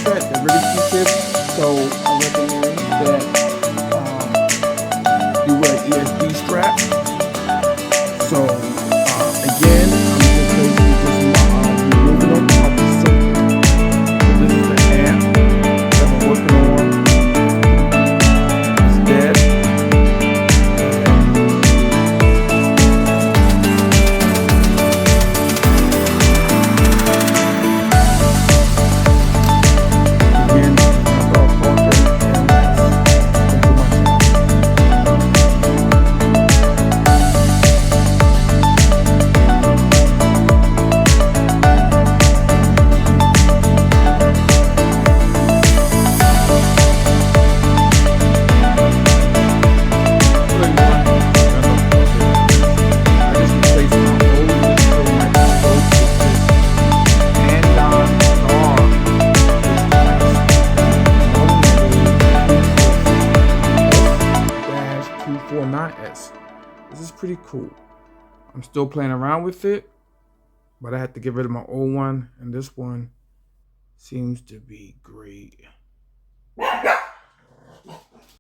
strap. They're really cheap tips, so I recommend that you wear an ESD strap. So again, I'm just basically just removing them off the circuit. So this is the amp that I'm working on. It's dead. Again, I'm all talking and that's into my channel. This is pretty cool. I'm still playing around with it, but I had to get rid of my old one, and this one seems to be great.